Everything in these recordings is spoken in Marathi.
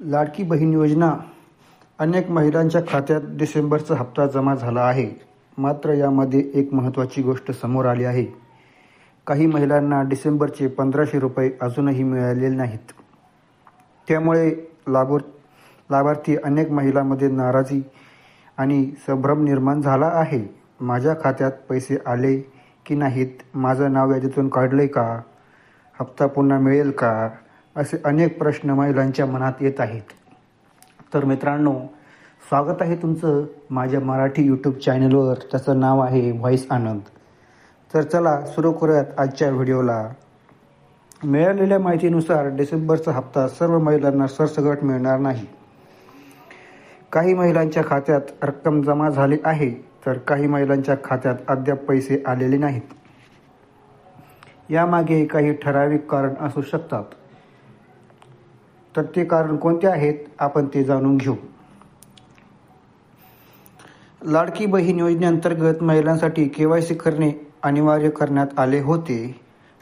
लाडकी बहीण योजना अनेक महिलांच्या खात्यात डिसेंबरचा हप्ता जमा झाला आहे. मात्र यामध्ये एक महत्त्वाची गोष्ट समोर आली आहे. काही महिलांना डिसेंबरचे 1,500 रुपये अजूनही मिळालेले नाहीत. त्यामुळे लाभार्थी अनेक महिलांमध्ये नाराजी आणि संभ्रम निर्माण झाला आहे. माझ्या खात्यात पैसे आले की नाहीत? माझं नाव यादीतून काढलंय का? हप्ता पुन्हा मिळेल का? असे अनेक प्रश्न महिलांच्या मनात येत आहेत. तर मित्रांनो, स्वागत आहे तुमचं माझ्या मराठी यूट्यूब चॅनलवर. त्याचं नाव आहे व्हॉइस आनंद. तर चला सुरू करूयात आजच्या व्हिडिओला. मिळालेल्या माहितीनुसार डिसेंबरचा हप्ता सर्व महिलांना सरसकट मिळणार नाही. काही महिलांच्या खात्यात रक्कम जमा झाली आहे, तर काही महिलांच्या खात्यात अद्याप पैसे आलेले नाहीत. यामागे काही ठराविक कारण असू शकतात. तर ते कारण कोणते आहेत आपण ते जाणून घेऊ. लाडकी बहीण योजनेअंतर्गत महिलांसाठी KYC करणे अनिवार्य करण्यात आले होते.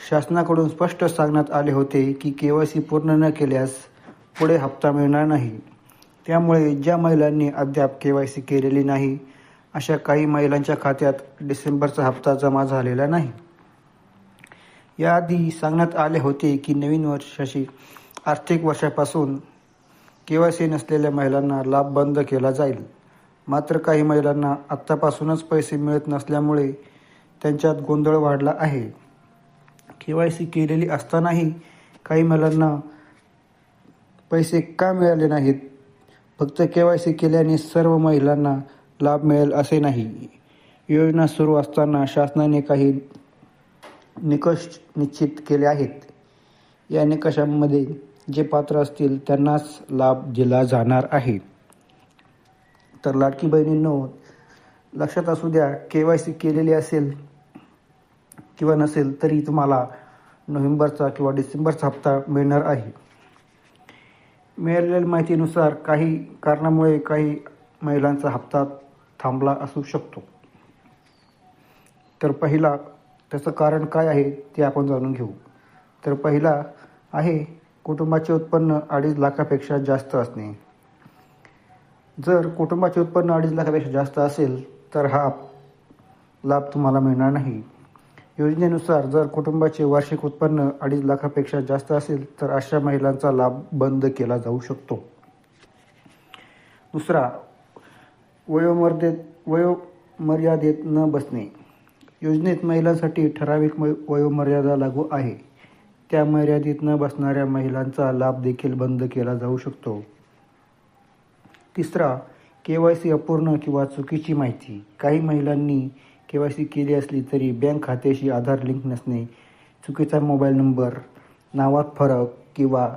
शासनाकडून स्पष्ट सांगण्यात आले होते की KYC पूर्ण न केल्यास पुढे हप्ता मिळणार नाही. त्यामुळे ज्या महिलांनी अद्याप KYC केलेली नाही अशा काही महिलांच्या खात्यात डिसेंबरचा हप्ता जमा झालेला नाही. याआधी सांगण्यात आले होते की नवीन वर्षाची आर्थिक वर्षापासून KYC नसलेल्या महिलांना लाभ बंद केला जाईल. मात्र काही महिलांना आत्तापासूनच पैसे मिळत नसल्यामुळे त्यांच्यात गोंधळ वाढला आहे. KYC केलेली असतानाही काही महिलांना पैसे का मिळाले नाहीत? फक्त KYC केल्याने सर्व महिलांना लाभ मिळेल असे नाही. योजना सुरू असताना शासनाने काही निकष निश्चित केले आहेत. या निकषांमध्ये जे पात्र असतील त्यांनाच लाभ दिला जाणार आहे. तर लाडकी बहिणींनो, लक्षात असू द्या, KYC केलेली असेल किंवा नसेल तरी तुम्हाला नोव्हेंबरचा किंवा डिसेंबरचा हप्ता मिळणार आहे. मिळालेल्या माहितीनुसार काही कारणामुळे काही महिलांचा हप्ता थांबला असू शकतो. तर त्याचं कारण काय आहे ते आपण जाणून घेऊ. तर पहिला आहे कुटुंबाचे उत्पन्न 2.5 लाखापेक्षा जास्त असणे. जर कुटुंबाचे उत्पन्न 2.5 लाखापेक्षा जास्त असेल तर हा लाभ तुम्हाला मिळणार नाही. योजनेनुसार जर कुटुंबाचे वार्षिक उत्पन्न 2.5 लाखापेक्षा जास्त असेल तर अशा महिलांचा लाभ बंद केला जाऊ शकतो. दुसरा, वयोमर्यादेत न बसणे. योजनेत महिलांसाठी ठराविक वयोमर्यादा लागू आहे. त्या मर्यादेत न बसणाऱ्या महिलांचा लाभ देखील बंद केला जाऊ शकतो. तिसरा, KYC अपूर्ण किंवा चुकीची माहिती. काही महिलांनी KYC केली असली तरी बँक खात्याशी आधार लिंक नसणे, चुकीचा मोबाईल नंबर, नावात फरक किंवा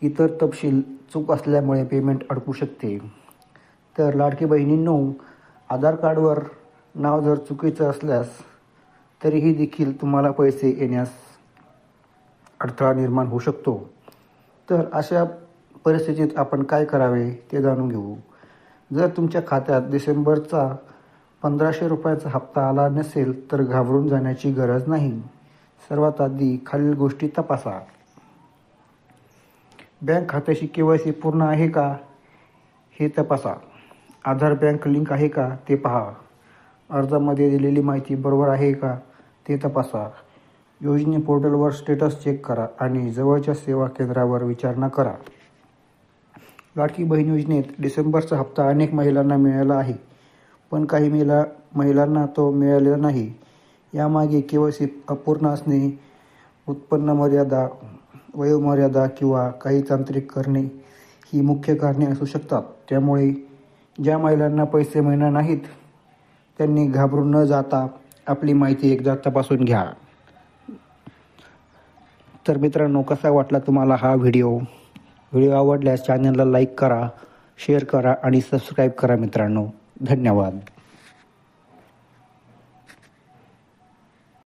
इतर तपशील चूक असल्यामुळे पेमेंट अडकू शकते. तर लाडकी बहिणींनो, आधार कार्डवर नाव जर चुकीचं असल्यास तरीही देखील तुम्हाला पैसे येण्यास अडथळा निर्माण होऊ शकतो. तर अशा परिस्थितीत आपण काय करावे ते जाणून घेऊ. जर तुमच्या खात्यात डिसेंबरचा 1,500 रुपयाचा हप्ता आला नसेल तर घाबरून जाण्याची गरज नाही. सर्वात आधी खालील गोष्टी तपासा. बँक खात्याशी KYC पूर्ण आहे का हे तपासा. आधार बँक लिंक आहे का ते पहा. अर्जामध्ये दिलेली माहिती बरोबर आहे का ते तपासा. योजने पोर्टलवर स्टेटस चेक करा आणि जवळच्या सेवा केंद्रावर विचारणा करा. लाडकी बहीण योजनेत डिसेंबरचा हप्ता अनेक महिलांना मिळाला आहे, पण काही महिलांना तो मिळालेला नाही. यामागे KYC अपूर्ण असणे, उत्पन्न मर्यादा, वयोमर्यादा किंवा काही तांत्रिक कारणे ही मुख्य कारणे असू शकतात. त्यामुळे ज्या महिलांना पैसे मिळणार नाहीत त्यांनी घाबरून न जाता आपली माहिती एकदा तपासून घ्या. तर मित्रांनो, कसा वाटला तुम्हाला हा व्हिडिओ आवडल्यास चॅनलला लाईक करा, शेअर करा आणि सबस्क्राईब करा मित्रांनो. धन्यवाद.